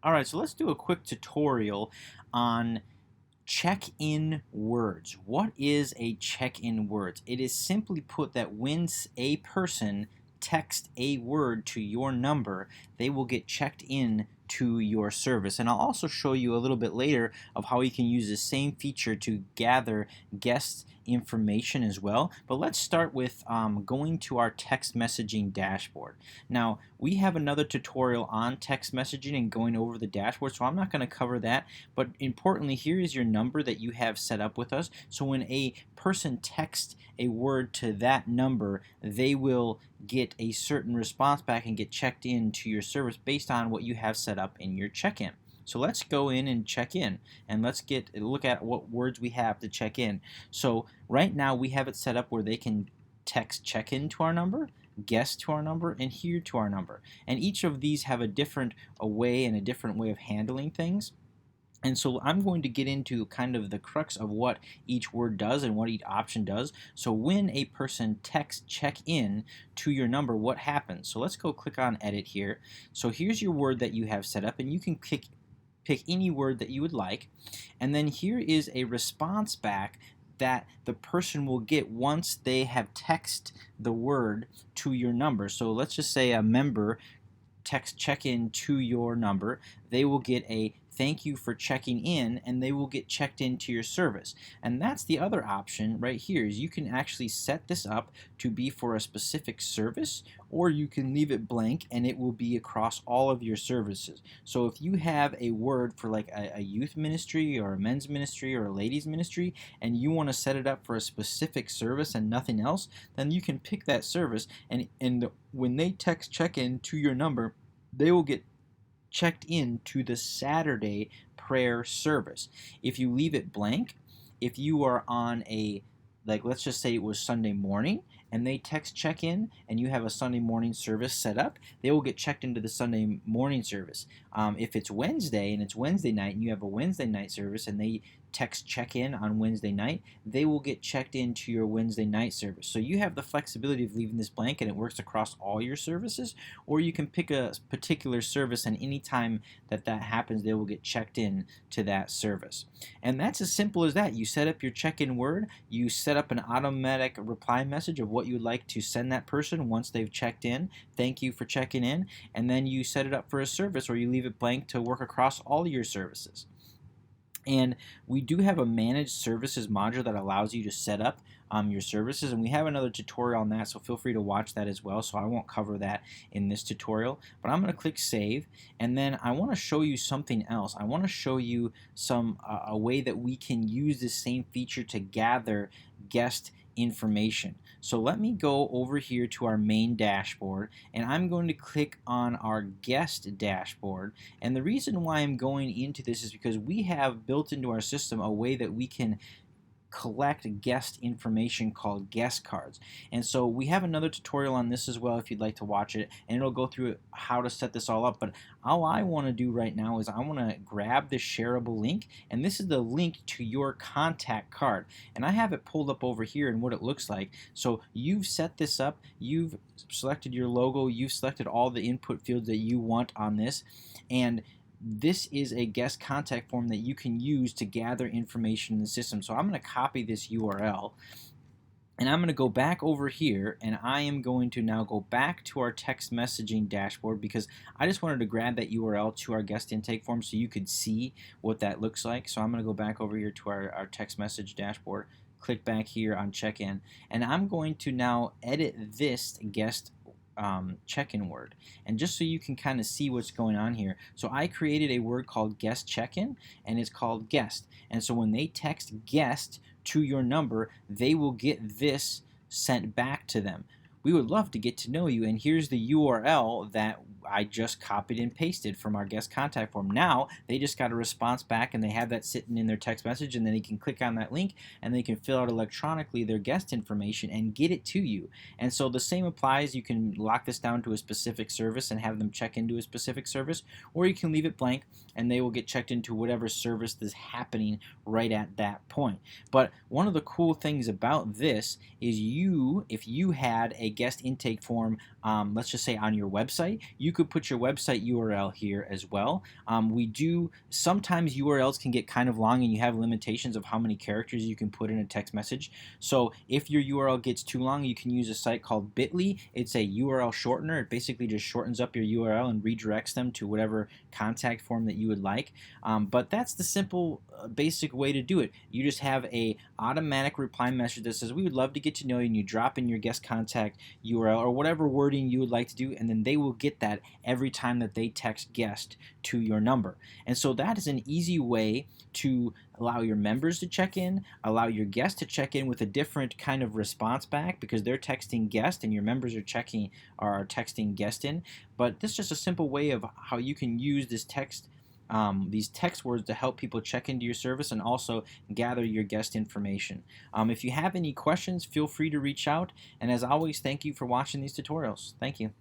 Alright, so let's do a quick tutorial on check-in words. What is a check-in words? It is simply put that when a person texts a word to your number, they will get checked in to your service. And I'll also show you a little bit later of how you can use the same feature to gather guest information as well. But let's start with going to our text messaging dashboard. Now, we have another tutorial on text messaging and going over the dashboard, so I'm not going to cover that. But importantly, here is your number that you have set up with us. So when a person texts a word to that number, they will get a certain response back and get checked in to your service based on what you have set up in your check-in. So let's go in and check in, and let's look at what words we have to check in. So right now we have it set up where they can text check-in to our number, guest to our number, and here to our number. And each of these have a different way and a different way of handling things. And so I'm going to get into kind of the crux of what each word does and what each option does. So when a person texts check in to your number, what happens? So let's go click on edit here. So here's your word that you have set up, and you can pick any word that you would like. And then here is a response back that the person will get once they have texted the word to your number. So let's just say a member text check-in to your number. They will get a thank you for checking in, and they will get checked into your service. And that's the other option right here, is you can actually set this up to be for a specific service, or you can leave it blank and it will be across all of your services. So if you have a word for like a youth ministry or a men's ministry or a ladies ministry, and you want to set it up for a specific service and nothing else, then you can pick that service, and when they text check-in to your number, they will get checked in to the Saturday prayer service. If you leave it blank, if you are on let's just say it was Sunday morning, and they text check in and you have a Sunday morning service set up, they will get checked into the Sunday morning service. If it's Wednesday and it's Wednesday night and you have a Wednesday night service and they text check in on Wednesday night, they will get checked into your Wednesday night service. So you have the flexibility of leaving this blank and it works across all your services, or you can pick a particular service, and anytime that happens, they will get checked in to that service. And that's as simple as that. You set up your check-in word, you set up an automatic reply message of what you would like to send that person once they've checked in. Thank you for checking in. And then you set it up for a service, or you leave it blank to work across all your services. And we do have a managed services module that allows you to set up your services, and we have another tutorial on that, so feel free to watch that as well. So I won't cover that in this tutorial, but I'm going to click save, and then I want to show you something else. I want to show you a way that we can use this same feature to gather guest information. So let me go over here to our main dashboard, and I'm going to click on our guest dashboard. And the reason why I'm going into this is because we have built into our system a way that we can collect guest information called guest cards. And so we have another tutorial on this as well if you'd like to watch it, and it'll go through how to set this all up. But all I want to do right now is I want to grab the shareable link, and this is the link to your contact card, and I have it pulled up over here and what it looks like. So you've set this up, you've selected your logo, you've selected all the input fields that you want on this, and this is a guest contact form that you can use to gather information in the system. So I'm going to copy this URL, and I'm going to go back over here, and I am going to now go back to our text messaging dashboard, because I just wanted to grab that URL to our guest intake form so you could see what that looks like. So I'm going to go back over here to our text message dashboard, click back here on check-in, and I'm going to now edit this guest check-in word. And just so you can kind of see what's going on here, so I created a word called guest check-in, and it's called guest. And so when they text guest to your number, they will get this sent back to them. We would love to get to know you, and here's the URL that I just copied and pasted from our guest contact form. Now they just got a response back, and they have that sitting in their text message, and then they can click on that link and they can fill out electronically their guest information and get it to you. And so the same applies. You can lock this down to a specific service and have them check into a specific service, or you can leave it blank and they will get checked into whatever service is happening right at that point. But one of the cool things about this is if you had a guest intake form, let's just say on your website, you could put your website URL here as well. Sometimes URLs can get kind of long and you have limitations of how many characters you can put in a text message. So if your URL gets too long, you can use a site called Bitly. It's a URL shortener. It basically just shortens up your URL and redirects them to whatever contact form that you would like. But that's the simple, basic way to do it. You just have a automatic reply message that says, we would love to get to know you, and you drop in your guest contact URL or whatever wording you would like to do, and then they will get that every time that they text guest to your number. And so that is an easy way to allow your members to check in, allow your guests to check in with a different kind of response back because they're texting guest and your members are texting guest in. But this is just a simple way of how you can use these text words to help people check into your service and also gather your guest information. If you have any questions, feel free to reach out. And as always, thank you for watching these tutorials. Thank you.